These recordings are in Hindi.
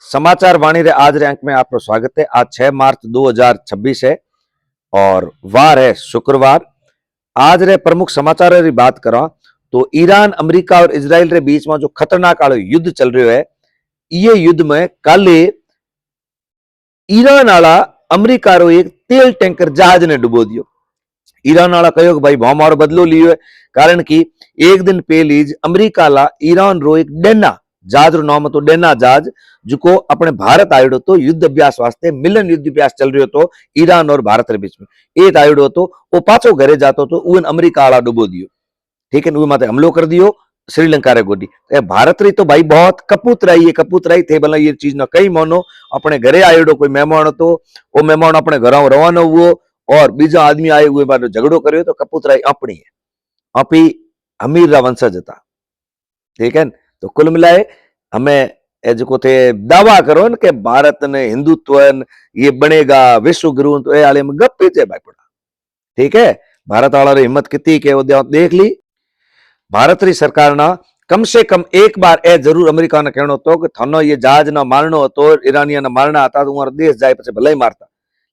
समाचार वाणी रे आज रे अंक में आपको स्वागत है। आज 6 मार्च 2026 है और वार है शुक्रवार। आज रे प्रमुख समाचार री बात करा तो ईरान अमेरिका और इजराइल रे बीच में जो खतरनाक आलो युद्ध चल रहा है, ये युद्ध में कल ईरान आला अमेरिका रो एक तेल टैंकर जहाज ने डुबो दियो। ईरान आला कहो कि भाई हमारो बदलो लियो है, कारण की एक दिन पहले अमेरिका ला ईरान रो एक डेना जहाज रो नाम तो डेना जहाज जो अपने भारत आयो तो युद्ध अभ्यास वास्ते मिलन युद्ध अभ्यास चल रही तो ईरान और भारत के बीच में एक आयो तो वो पाछो घरे जातो तो उन अमेरिका आला डुबो दियो। ठीक है, वो माते हमलो कर दियो श्रीलंका रे गोडी। भारत री तो भाई बहुत कपूतराई थे भला ये चीज ना कई मानो अपने घरे आयो कोई मेहमान तो वो मेहमान अपने घर रवाना हुआ और बीजा आदमी आए हुए बार झगड़ो करियो तो कपूतराई अपनी है, अपी अमीर रा वंशज था। ठीक है, तो कुल मिलाए हमें जो थे दावा करो न कि भारत ने हिंदुत्व ये बनेगा विश्व गुरु तो ये में गप्पी थे भाई पड़ा। ठीक है, भारत वाला हिम्मत कितनी के देख ली। भारत री सरकार ना कम से कम एक बार ए जरूर अमेरिका ने कहनो तो कि थानो ये जहाज ना मारनो तो ईरानिया ने मारना था तो देश जाए पछे भले ही मारता,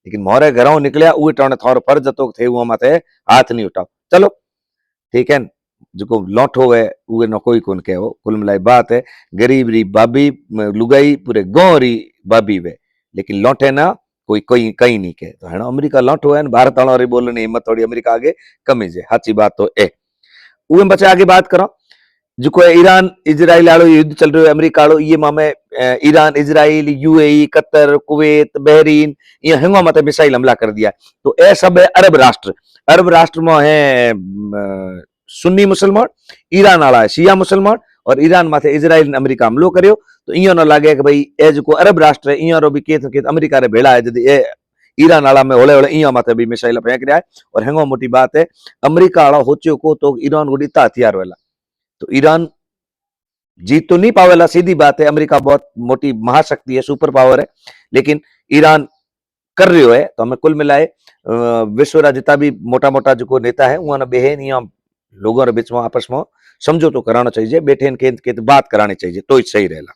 लेकिन मोरे घरों निकलिया उहे टाणे थारो फर्ज तो थे वो माथे हाथ नहीं उठाओ। चलो ठीक है, जो लौटो है उहे न कोई कोन कहो। कुल मिलाई बात है गरीब री बाबी लुगाई पूरे गांव री बाबी वे, लेकिन लौटे ना कोई कोई कहीं नहीं कहे। तो है ना अमेरिका लौटो है भारत वालों री बोलने हिम्मत थोड़ी अमेरिका आगे कमी जे हाची बात तो ए उहे बच्चे आगे बात करो जो ईरान इजराइल आलो युद्ध चल रहा है अमेरिका आलो ये मामे Iran Israel UAE Qatar Kuwait Bahrain ये हेंगो मते मिसाइल हमला कर दिया। तो ए सब है अरब राष्ट्र में है सुन्नी मुसलमान, ईरान आला है शिया मुसलमान और ईरान माथे इजराइल ने अमेरिका हमलो करियो। तो इं न लगे कि भाई ए जो अरब राष्ट्र है इन भी केत अमेरिका रे भेड़ा है जदी ए ईरान आला में होले होले इं माथे भी मिसाइल फेंक रहा है। और हेंगो मोटी बात है अमेरिका आला होच्यो को तो ईरान को इतना हथियार वेला तो ईरान जीत तो नहीं पावेला, सीधी बात है। अमेरिका बहुत मोटी महाशक्ति है, सुपर पावर है, लेकिन ईरान कर रही है। तो हमें कुल मिलाए विश्व रा जितना भी मोटा मोटा जो नेता है वहां बेहन या लोगों के बीच में आपस में समझौतो कराना चाहिए, बैठे के बात करानी चाहिए तो ही सही रहेगा।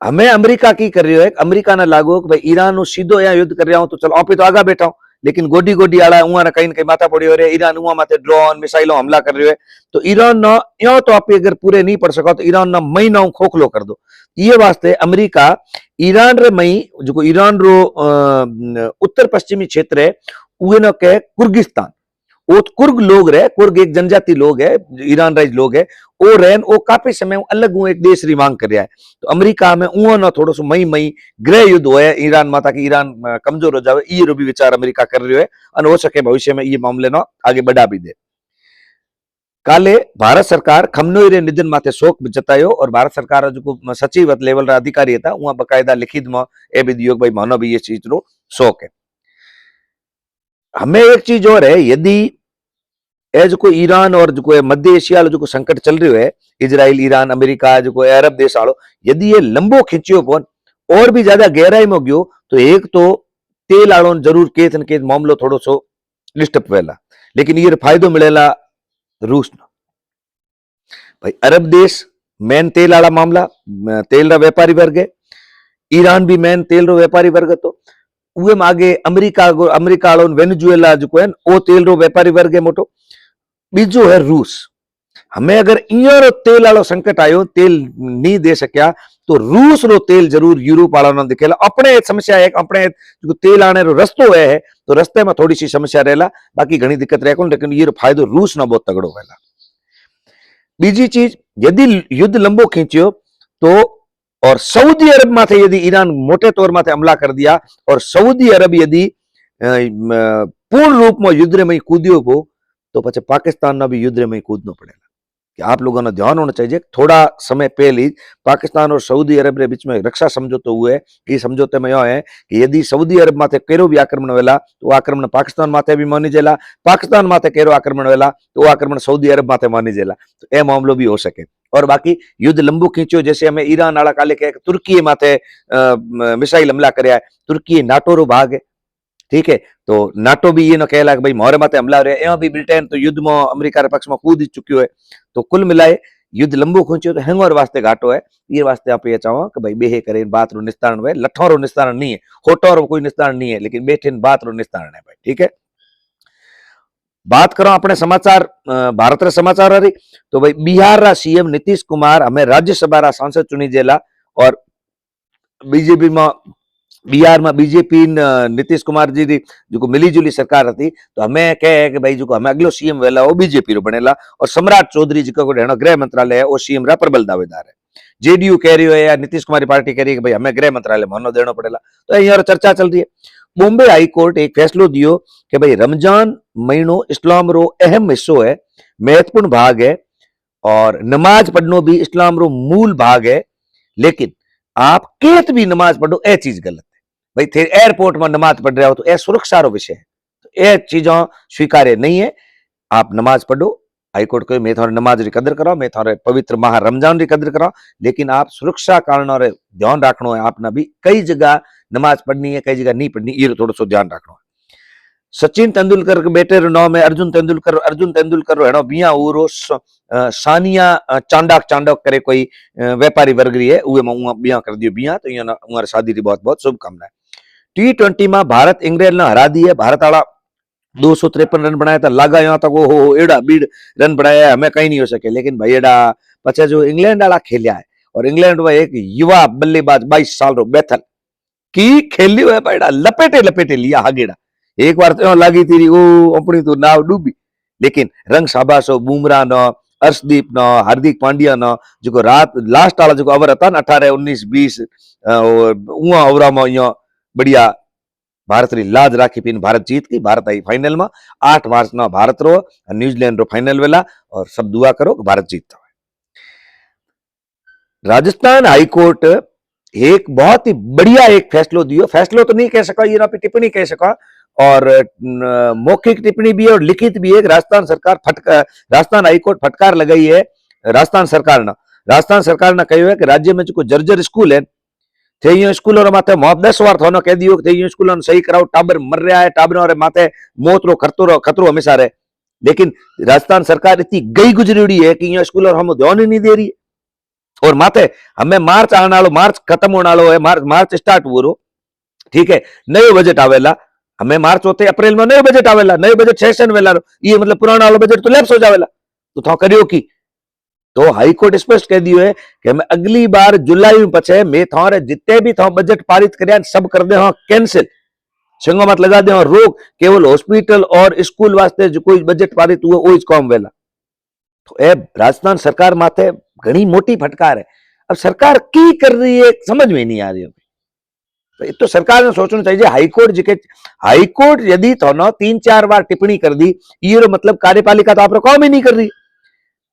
हमें अमेरिका की कर रही है, अमेरिका ने लागू कि भाई ईरान सीधो यहाँ युद्ध कर रहा हूं तो चलो आप तो आगा बैठा हूं, लेकिन गोडी गोडी आला उहाँ कहीं कहीं माथा पड़ी हो रहे ईरान उहाँ माथे ड्रोन मिसाइलों हमला कर रहे है। तो ईरान ना यो तो आप अगर पूरे नहीं पढ़ सको तो ईरान ना मई ना खोखलो कर दो। ये वास्ते अमेरिका ईरान रे मई जो ईरान रो उत्तर पश्चिमी क्षेत्र है उहे न के कुर्गिस्तान वो कुर्ग लोग रहे, कुर्ग एक जनजाति लोग है ईरान राइज लोग है वो रहन वो काफी समय अलग एक देश री मांग कर रहा है। तो अमेरिका में उहो ना थोड़ो सो मई गृह युद्ध हो ईरान में ताकि ईरान कमजोर हो जाए ये रो भी विचार अमेरिका कर रही है और हो सके भविष्य में ये मामले ना आगे बढ़ा भी दे। काले भारत सरकार खमनोई रे निधन माथे शोक जतायो और भारत सरकार जो सचिव लेवल रा अधिकारी था वहां बकायदा लिखित में ए भी दियो भाई मानो भी ये चीज रो शोक है। हमें एक चीज और है, यदि जो ईरान और जो मध्य एशिया जो संकट चल रही है इजराइल ईरान अमेरिका जो अरब देश आलो यदि ये लंबो खींचियो फोन और भी ज्यादा गहराई में गयो तो एक तो तेल आलो जरूर केत न केत मामलो थोड़ो सो डिस्टर्ब वेला, लेकिन ये फायदो मिलेला रूस न भाई अरब देश मेन तेल आला मामला तेल रा व्यापारी वर्ग है, ईरान भी मेन तेल रो व्यापारी वर्ग तो उहे में आगे अमेरिका वालों वेनेजुएला जो है वो तेल रो व्यापारी वर्ग है मोटो। बीजो है रूस। हमें अगर इं तेल वालों संकट आयो तेल नहीं दे सकिया तो रूस रो तेल जरूर यूरोप वाला ने दिखेला। अपने समस्या है अपने जो तेल आने रो रस्तो है तो रस्ते में थोड़ी सी समस्या रहेला, बाकी घनी दिक्कत रहे लेकिन ये फायदो रूस ना बहुत तगड़ो रहेला। बीजी चीज यदि युद्ध लंबो खींचियो तो और सऊदी अरब माथे यदि ईरान मोटे तौर माथे हमला कर दिया और सऊदी अरब यदि पूर्ण रूप में युद्ध में कूदियो हो तो पचे पाकिस्तान ना भी युद्ध में कूदना पड़ेगा। कि आप लोगों ने ध्यान होना चाहिए थोड़ा समय पहले पाकिस्तान और सऊदी अरब के बीच में रक्षा समझौतो हुए कि समझौते में यह है कि यदि सऊदी अरब माथे केरो भी आक्रमण वेला तो आक्रमण पाकिस्तान माथे भी मानी जेला, पाकिस्तान माथे केरो आक्रमण वेला तो आक्रमण सऊदी अरब माथे मानी जेला। तो यह मामलो भी हो सके। और बाकी युद्ध लंबू खींचो जैसे हमें ईरान आला काले कहे तुर्की माथे मिसाइल हमला कराया, तुर्की नाटो रो भाग है। ठीक है, तो नाटो भी ये न कहला कि भाई मोरे माथे हमला रहे यहाँ भी ब्रिटेन तो युद्ध में अमेरिका के पक्ष में कूद चुक्यो है। तो कुल मिलाए युद्ध लंबो खींचो तो हेंगोर वास्ते घाटो है। ये वास्ते आप ये चाहो कि भाई बेहे करे बात रो निस्तारण हुए, लठों रो निस्तारण नहीं है, होटो रो कोई निस्तारण नहीं है, लेकिन बैठे बात रो निस्तारण है भाई। ठीक है, बात करो अपने समाचार भारत रा समाचार री, तो भाई बिहार रा सीएम नीतीश कुमार हमें राज्यसभा रा सांसद चुनी जेला, और बीजेपी में बिहार में बीजेपी नीतीश कुमार जी की जो मिली जुली सरकार थी, तो हमें कहे कि भाई जो हमें अगलो सीएम वेला वो बीजेपी रो बनेला, और सम्राट चौधरी जी को गृह मंत्रालय है वो सीएम रा प्रबल दावेदार है। जेडीयू कह रही है या नीतीश कुमार पार्टी कह रही है कि भाई हमें गृह मंत्रालय मनो देना पड़ेगा। तो यहाँ चर्चा चल रही है। बॉम्बे हाईकोर्ट एक फैसलो दियो कि भाई रमजान महीनो इस्लाम रो अहम हिस्सो है, महत्वपूर्ण भाग है, और नमाज पढ़नो भी इस्लाम रो मूल भाग है, लेकिन आप केत भी नमाज पढ़ो ए चीज गलत है। भाई थे एयरपोर्ट में नमाज पढ़ रहे हो तो यह सुरक्षा रो विषय है, तो यह चीजों स्वीकार्य नहीं है। आप नमाज पढ़ो, हाईकोर्ट को मैं थोड़े नमाज की कदर करो, मैं थोड़े पवित्र माह रमजान की कदर करो, लेकिन आप सुरक्षा कारणों रे ध्यान रखना है। आपने भी कई जगह नमाज पढ़नी है, कई जगह नहीं पढ़नी, ये थोड़ा सो ध्यान रखना है। सचिन तेंदुलकर के बेटे रो नाम है अर्जुन तेंदुलकर। अर्जुन तेंदुलकर रो हेड़ो बिया उरो सानिया चांडाक चांडक करे कोई व्यापारी वर्ग रही है, उहे में बिया कर दियो बिया, तो यहाँ उमर शादी की बहुत बहुत शुभकामनाएं। T20 में भारत इंग्लैंड ने हरा दी है। भारत वाला 253 रन बनाया था, लगा यहाँ तक वो एड़ा बीड़ रन बनाया, हमें कहीं नहीं हो सके, लेकिन भाई एड़ा पचे जो इंग्लैंड वाला खेलिया है, और इंग्लैंड में एक युवा बल्लेबाज 22 साल रो बेथल की खेलियो है भाई, लपेटे लपेटे लिया हागेड़ा। एक बार तो लगी थी वो अपनी तो नाव डूबी, लेकिन रंग शाबाशो बुमराह न, अर्शदीप न, हार्दिक पांड्या न, जो रात लास्ट वाला जो ओवर था ना 18 19 20 उहा ओवरा में यहाँ बढ़िया भारत री लाज राखी पिन भारत जीत की। भारत आई फाइनल में 8 मार्च ना भारत रो न्यूजीलैंड रो फाइनल वेला, और सब दुआ करो कि भारत जीतता है। राजस्थान हाईकोर्ट एक बहुत ही बढ़िया एक फैसलो दियो, फैसलो तो नहीं कह सका, ये ना पे टिप्पणी कह सका, और मौखिक टिप्पणी भी है और लिखित भी है। राजस्थान सरकार राजस्थान हाईकोर्ट फटकार लगाई है राजस्थान सरकार ने कहो है कि राज्य में जो जर्जर स्कूल है थे स्कूलों माथे मौत 10 बार थानो कह दियो कि स्कूलों सही कराओ, टाबर मर रहा है, टाबरों रे माथे मौत रो खतरो हमेशा रहे, लेकिन राजस्थान सरकार इतनी गई गुजरी है कि स्कूलों हम ध्यान ही नहीं दे रही है। और माथे हमें मार्च आने वालो, मार्च खत्म होने वालो है, मार्च स्टार्ट हो रो, ठीक है, नयो बजट आवेला, हमें मार्च होते अप्रैल में नयो बजट आवेला, नयो बजट सेशन वेला, ये मतलब पुराना वाला बजट तो लैप्स हो जावेला, तो था करियो की। तो हाईकोर्ट स्पष्ट कह दियो है कि मैं अगली बार जुलाई में पछे मैं थारे जितने भी था बजट पारित कर सब कर दे हाँ कैंसिल, संगो मत लगा दे हाँ रोक, केवल हॉस्पिटल और स्कूल वास्ते जो कोई बजट पारित हुआ वो काम वेला। तो ए राजस्थान सरकार माथे घनी मोटी फटकार है। अब सरकार की कर रही है समझ में नहीं आ रही है, तो, तो सरकार ने सोचना चाहिए। हाईकोर्ट यदि तो ना 3-4 बार टिप्पणी कर दी, ये मतलब कार्यपालिका तो आप काम ही नहीं कर रही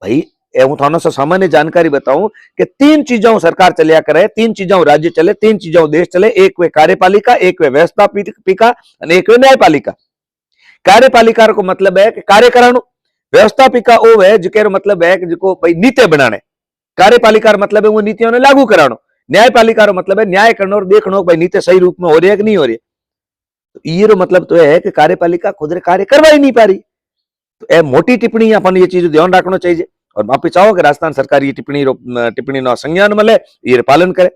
भाई। हूँ थानो से सामान्य जानकारी बताऊं कि 3 चीजों सरकार चलिया करे, 3 चीजों राज्य चले, 3 चीजों देश चले, एक वे कार्यपालिका, एक वे व्यवस्थापिका और एक वे न्यायपालिका। कार्यपालिका को मतलब है कि कार्य करानो, व्यवस्थापिका वो है जिके मतलब है कि जिको भाई नीति बनाने, कार्यपालिका मतलब है वो नीतियों ने लागू करानो, न्यायपालिका मतलब है न्याय करना और देखना भाई नीति सही रूप में हो रही है कि नहीं हो रही है। तो ये मतलब तो है कि कार्यपालिका खुद कार्य करवा ही नहीं पा रही। तो ए मोटी टिप्पणी अपन ये चीज ध्यान रखना चाहिए, और माफी चाहो कि राजस्थान सरकार ये टिप्पणी नो संज्ञान मिले, ये पालन करे।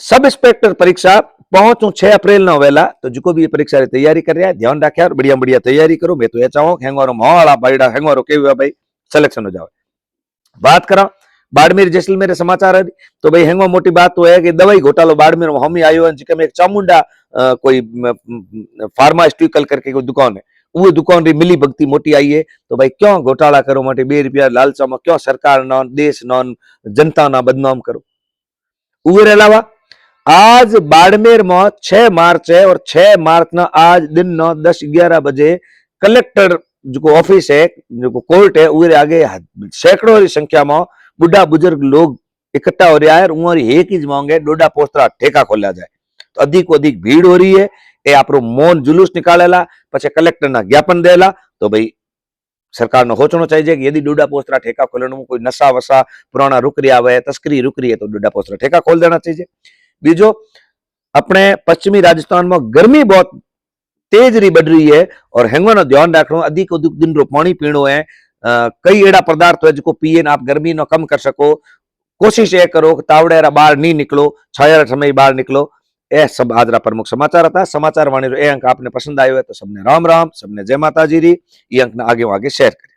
सब इंस्पेक्टर परीक्षा 5 और 6 अप्रैल ना वेला, तो जो भी परीक्षा की तैयारी कर रहा है ध्यान रखे और बढ़िया बढ़िया तैयारी करो। मैं तो ये चाहूँ हेंगवारो माहौल भाईड़ा हेंगवारो के भाई सिलेक्शन हो जाए। बात करा बाड़मेर जैसलमेर समाचार है, तो भाई हेंगवा मोटी बात तो है कि दवाई घोटालो बाड़मेर में हम ही आयो है, जिसमें एक चामुंडा कोई फार्मास्यूटिकल करके कोई दुकान है, वो दुकान री मिली भगती मोटी आई है। तो भाई क्यों घोटाला करो मोटे 2 रुपया लालचा में, क्यों सरकार ना देश ना जनता ना बदनाम करो। उर अलावा आज बाड़मेर में 6 मार्च है, और 6 मार्च ना आज दिन ना 10-11 बजे कलेक्टर जो ऑफिस है, जो कोर्ट है, उरे आगे सैकड़ों की संख्या में बुढ़ा बुजुर्ग लोग इकट्ठा हो रहा है, और एक ही मांग है डोडा पोस्टरा ठेका खोला जाए। तो अधिक अधिक भीड़ हो रही है, ए आपरो मौन जुलूस निकालेला, पछे कलेक्टर ना ज्ञापन देला। तो भाई सरकार ने सोचना चाहिए कि यदि डोडा पोस्टरा ठेका खोलने में कोई नशा वसा पुराना रुक रहा है, तस्करी रुक रही है, तो डोडा पोस्टरा ठेका खोल देना चाहिए। बीजो अपने पश्चिमी राजस्थान में गर्मी बहुत तेज री बढ़ रही है, और हेंगवा ध्यान रखना, अधिक अधिक दिन रो पानी पीनो है, कई एड़ा पदार्थ है जो पीए आप गर्मी नो कम कर सको। कोशिश ये करो कि तावड़े बाहर नहीं निकलो, छाया समय बाहर निकलो। ए सब आज प्रमुख समाचार था। समाचार वाणी ए अंक आपने पसंद आयो है तो सबने राम राम, सबने जय माता जी री। ये अंक आगे शेयर करें।